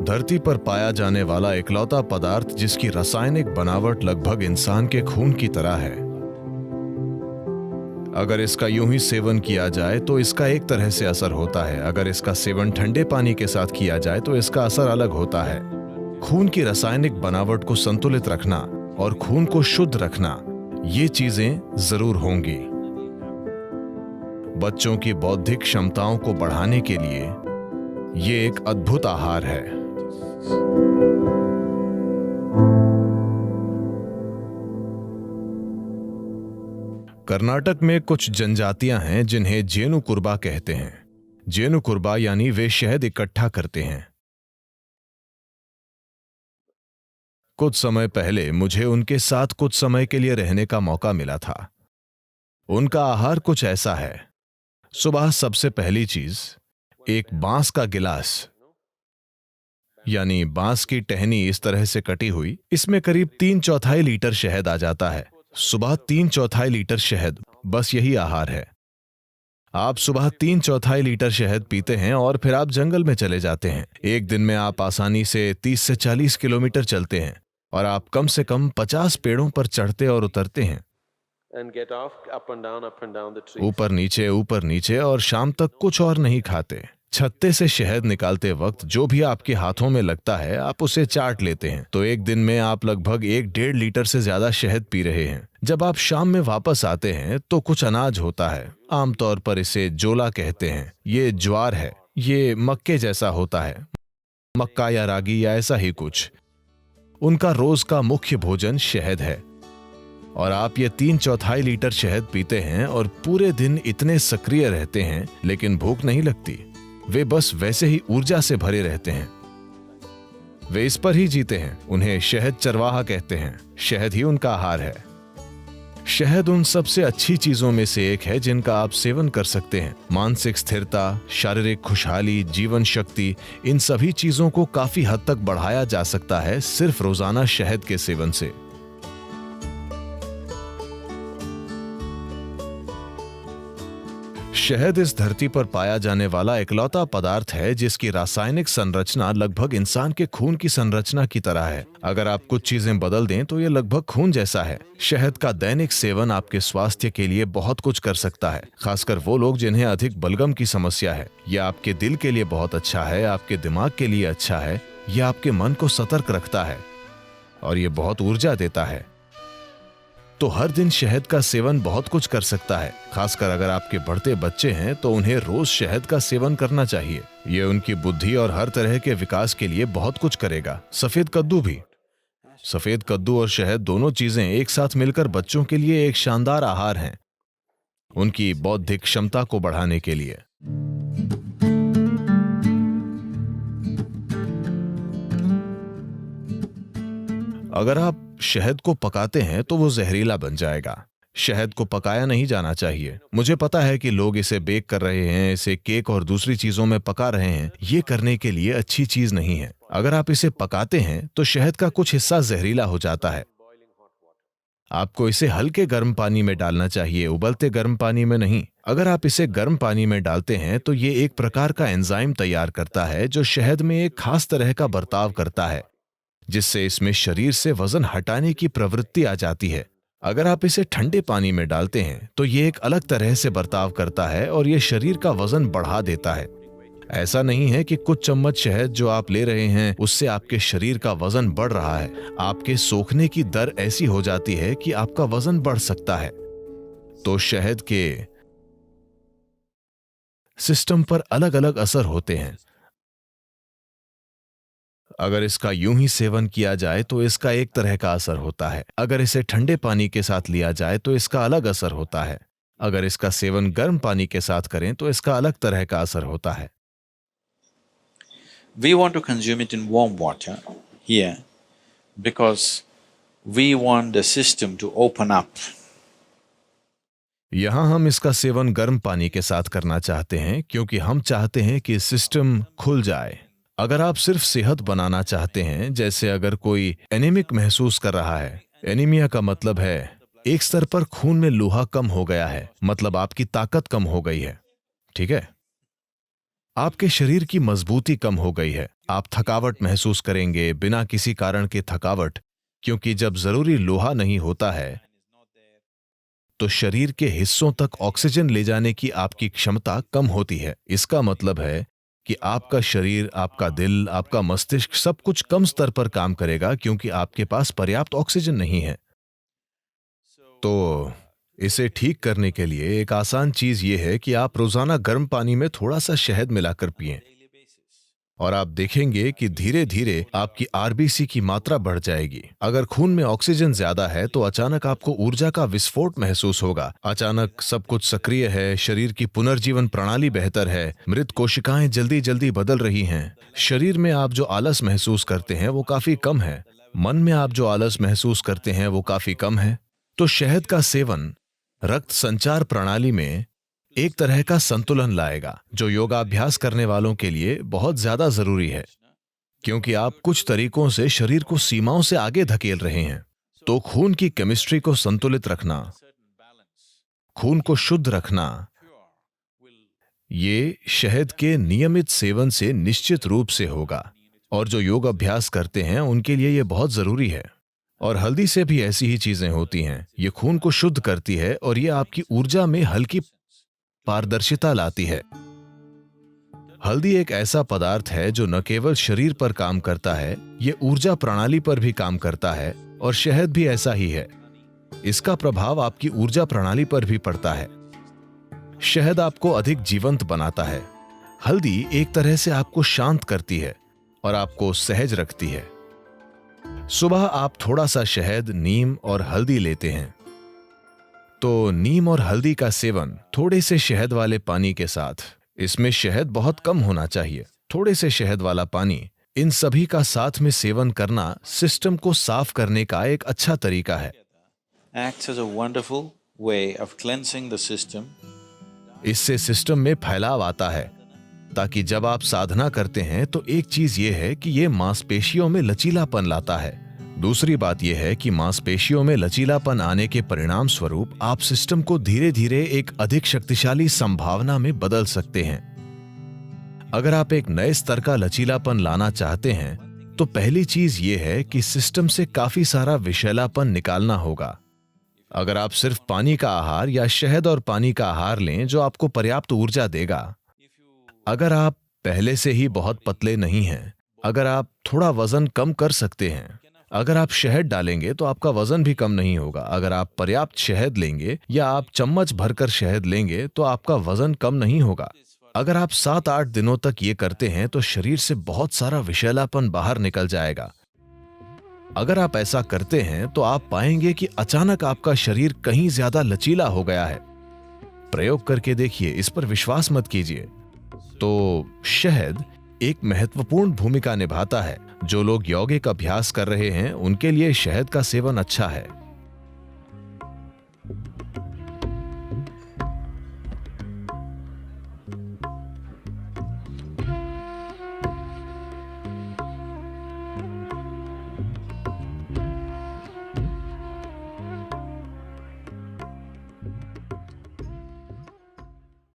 धरती पर पाया जाने वाला इकलौता पदार्थ जिसकी रासायनिक बनावट लगभग इंसान के खून की तरह है। अगर इसका यूं ही सेवन किया जाए तो इसका एक तरह से असर होता है, अगर इसका सेवन ठंडे पानी के साथ किया जाए तो इसका असर अलग होता है। खून की रासायनिक बनावट को संतुलित रखना और खून को शुद्ध रखना, ये चीजें जरूर होंगी। बच्चों की बौद्धिक क्षमताओं को बढ़ाने के लिए ये एक अद्भुत आहार है। कर्नाटक में कुछ जनजातियां हैं जिन्हें जेनु कुर्बा कहते हैं। जेनु कुर्बा यानी वे शहद इकट्ठा करते हैं। कुछ समय पहले मुझे उनके साथ कुछ समय के लिए रहने का मौका मिला था। उनका आहार कुछ ऐसा है। सुबह सबसे पहली चीज एक बांस का गिलास, यानी बांस की टहनी इस तरह से कटी हुई, इसमें करीब 3/4 लीटर शहद आ जाता है। सुबह 3/4 लीटर शहद, बस यही आहार है। आप सुबह 3/4 लीटर शहद पीते हैं और फिर आप जंगल में चले जाते हैं। एक दिन में आप आसानी से 30 से 40 किलोमीटर चलते हैं और आप कम से कम 50 पेड़ों पर चढ़ते और उतरते हैं, ऊपर नीचे, और शाम तक कुछ और नहीं खाते। छत्ते से शहद निकालते वक्त जो भी आपके हाथों में लगता है आप उसे चाट लेते हैं। तो एक दिन में आप लगभग 1-1.5 लीटर से ज्यादा शहद पी रहे हैं। जब आप शाम में वापस आते हैं तो कुछ अनाज होता है, आमतौर पर इसे जोला कहते हैं। ये ज्वार है, ये मक्के जैसा होता है, मक्का या रागी या ऐसा ही कुछ। उनका रोज का मुख्य भोजन शहद है और आप ये 3/4 लीटर शहद पीते हैं और पूरे दिन इतने सक्रिय रहते हैं, लेकिन भूख नहीं लगती। वे बस वैसे ही ऊर्जा से भरे रहते हैं। वे इस पर ही जीते हैं। उन्हें शहद चरवाहा कहते हैं। शहद ही उनका आहार है। शहद उन सबसे अच्छी चीजों में से एक है जिनका आप सेवन कर सकते हैं। मानसिक स्थिरता, शारीरिक खुशहाली, जीवन शक्ति, इन सभी चीजों को काफी हद तक बढ़ाया जा सकता है सिर्फ रोजाना शहद के सेवन से। शहद इस धरती पर पाया जाने वाला इकलौता पदार्थ है जिसकी रासायनिक संरचना लगभग इंसान के खून की संरचना की तरह है। अगर आप कुछ चीजें बदल दें तो ये लगभग खून जैसा है। शहद का दैनिक सेवन आपके स्वास्थ्य के लिए बहुत कुछ कर सकता है, खासकर वो लोग जिन्हें अधिक बलगम की समस्या है। यह आपके दिल के लिए बहुत अच्छा है, आपके दिमाग के लिए अच्छा है, यह आपके मन को सतर्क रखता है और ये बहुत ऊर्जा देता है। तो हर दिन शहद का सेवन बहुत कुछ कर सकता है। खासकर अगर आपके बढ़ते बच्चे हैं तो उन्हें रोज शहद का सेवन करना चाहिए। ये उनकी बुद्धि और हर तरह के विकास के लिए बहुत कुछ करेगा। सफेद कद्दू भी। सफेद कद्दू और शहद दोनों चीजें एक साथ मिलकर बच्चों के लिए एक शानदार आहार हैं, उनकी बौद्धिक क्षमता को बढ़ाने के लिए। अगर आप शहद को पकाते हैं तो वो जहरीला बन जाएगा। शहद को पकाया नहीं जाना चाहिए। मुझे पता है कि लोग इसे बेक कर रहे हैं, इसे केक और दूसरी चीजों में पका रहे हैं। ये करने के लिए अच्छी चीज नहीं है। अगर आप इसे पकाते हैं तो शहद का कुछ हिस्सा जहरीला हो जाता है। आपको इसे हल्के गर्म पानी में डालना चाहिए, उबलते गर्म पानी में नहीं। अगर आप इसे गर्म पानी में डालते हैं तो ये एक प्रकार का एंजाइम तैयार करता है जो शहद में एक खास तरह का बर्ताव करता है, जिससे इसमें शरीर से वजन हटाने की प्रवृत्ति आ जाती है। अगर आप इसे ठंडे पानी में डालते हैं तो ये एक अलग तरह से बर्ताव करता है और ये शरीर का वजन बढ़ा देता है। ऐसा नहीं है कि कुछ चम्मच शहद जो आप ले रहे हैं उससे आपके शरीर का वजन बढ़ रहा है। आपके सोखने की दर ऐसी हो जाती है कि आपका वजन बढ़ सकता है। तो शहद के सिस्टम पर अलग अलग असर होते हैं। अगर इसका यूं ही सेवन किया जाए तो इसका एक तरह का असर होता है। अगर इसे ठंडे पानी के साथ लिया जाए तो इसका अलग असर होता है। अगर इसका सेवन गर्म पानी के साथ करें तो इसका अलग तरह का असर होता है। We want to consume it in warm water here because we want the system to open up. यहां हम इसका सेवन गर्म पानी के साथ करना चाहते हैं क्योंकि हम चाहते हैं कि सिस्टम खुल जाए। अगर आप सिर्फ सेहत बनाना चाहते हैं, जैसे अगर कोई एनीमिक महसूस कर रहा है, एनीमिया का मतलब है एक स्तर पर खून में लोहा कम हो गया है, मतलब आपकी ताकत कम हो गई है, ठीक है? आपके शरीर की मजबूती कम हो गई है। आप थकावट महसूस करेंगे बिना किसी कारण के थकावट, क्योंकि जब जरूरी लोहा नहीं होता है तो शरीर के हिस्सों तक ऑक्सीजन ले जाने की आपकी क्षमता कम होती है। इसका मतलब है कि आपका शरीर, आपका दिल, आपका मस्तिष्क सब कुछ कम स्तर पर काम करेगा क्योंकि आपके पास पर्याप्त ऑक्सीजन नहीं है। तो इसे ठीक करने के लिए एक आसान चीज ये है कि आप रोजाना गर्म पानी में थोड़ा सा शहद मिलाकर पिएं और आप देखेंगे कि धीरे धीरे आपकी आरबीसी की मात्रा बढ़ जाएगी। अगर खून में ऑक्सीजन ज्यादा है तो अचानक आपको ऊर्जा का विस्फोट महसूस होगा। अचानक सब कुछ सक्रिय है, शरीर की पुनर्जीवन प्रणाली बेहतर है, मृत कोशिकाएं जल्दी जल्दी बदल रही हैं। शरीर में आप जो आलस महसूस करते हैं वो काफी कम है, मन में आप जो आलस महसूस करते हैं वो काफी कम है। तो शहद का सेवन रक्त संचार प्रणाली में एक तरह का संतुलन लाएगा, जो योगाभ्यास करने वालों के लिए बहुत ज्यादा जरूरी है, क्योंकि आप कुछ तरीकों से शरीर को सीमाओं से आगे धकेल रहे हैं। तो खून की केमिस्ट्री को संतुलित रखना, खून को शुद्ध रखना, ये शहद के नियमित सेवन से निश्चित रूप से होगा, और जो योग अभ्यास करते हैं उनके लिए ये बहुत जरूरी है। और हल्दी से भी ऐसी ही चीजें होती हैं। ये खून को शुद्ध करती है और ये आपकी ऊर्जा में हल्की पारदर्शिता लाती है। हल्दी एक ऐसा पदार्थ है जो न केवल शरीर पर काम करता है, ये ऊर्जा प्रणाली पर भी काम करता है, और शहद भी ऐसा ही है। इसका प्रभाव आपकी ऊर्जा प्रणाली पर भी पड़ता है। शहद आपको अधिक जीवंत बनाता है। हल्दी एक तरह से आपको शांत करती है और आपको सहज रखती है। सुबह आप थोड़ा सा शहद, नीम और हल्दी लेते हैं, तो नीम और हल्दी का सेवन थोड़े से शहद वाले पानी के साथ, इसमें शहद बहुत कम होना चाहिए, थोड़े से शहद वाला पानी, इन सभी का साथ में सेवन करना सिस्टम को साफ करने का एक अच्छा तरीका है। Acts as a wonderful way of cleansing the system. इससे सिस्टम में फैलाव आता है, ताकि जब आप साधना करते हैं तो एक चीज ये है कि ये मांसपेशियों में लचीलापन लाता है। दूसरी बात यह है कि मांसपेशियों में लचीलापन आने के परिणाम स्वरूप आप सिस्टम को धीरे धीरे एक अधिक शक्तिशाली संभावना में बदल सकते हैं। अगर आप एक नए स्तर का लचीलापन लाना चाहते हैं तो पहली चीज ये है कि सिस्टम से काफी सारा विषैलापन निकालना होगा। अगर आप सिर्फ पानी का आहार या शहद और पानी का आहार लें जो आपको पर्याप्त ऊर्जा देगा, अगर आप पहले से ही बहुत पतले नहीं हैं, अगर आप थोड़ा वजन कम कर सकते हैं, अगर आप शहद डालेंगे तो आपका वजन भी कम नहीं होगा। अगर आप पर्याप्त शहद लेंगे या आप चम्मच भरकर शहद लेंगे तो आपका वजन कम नहीं होगा। अगर आप 7-8 दिनों तक ये करते हैं तो शरीर से बहुत सारा विषैलापन बाहर निकल जाएगा। अगर आप ऐसा करते हैं तो आप पाएंगे कि अचानक आपका शरीर कहीं ज्यादा लचीला हो गया है। प्रयोग करके देखिए, इस पर विश्वास मत कीजिए। तो शहद एक महत्वपूर्ण भूमिका निभाता है। जो लोग यौगिक अभ्यास कर रहे हैं उनके लिए शहद का सेवन अच्छा है।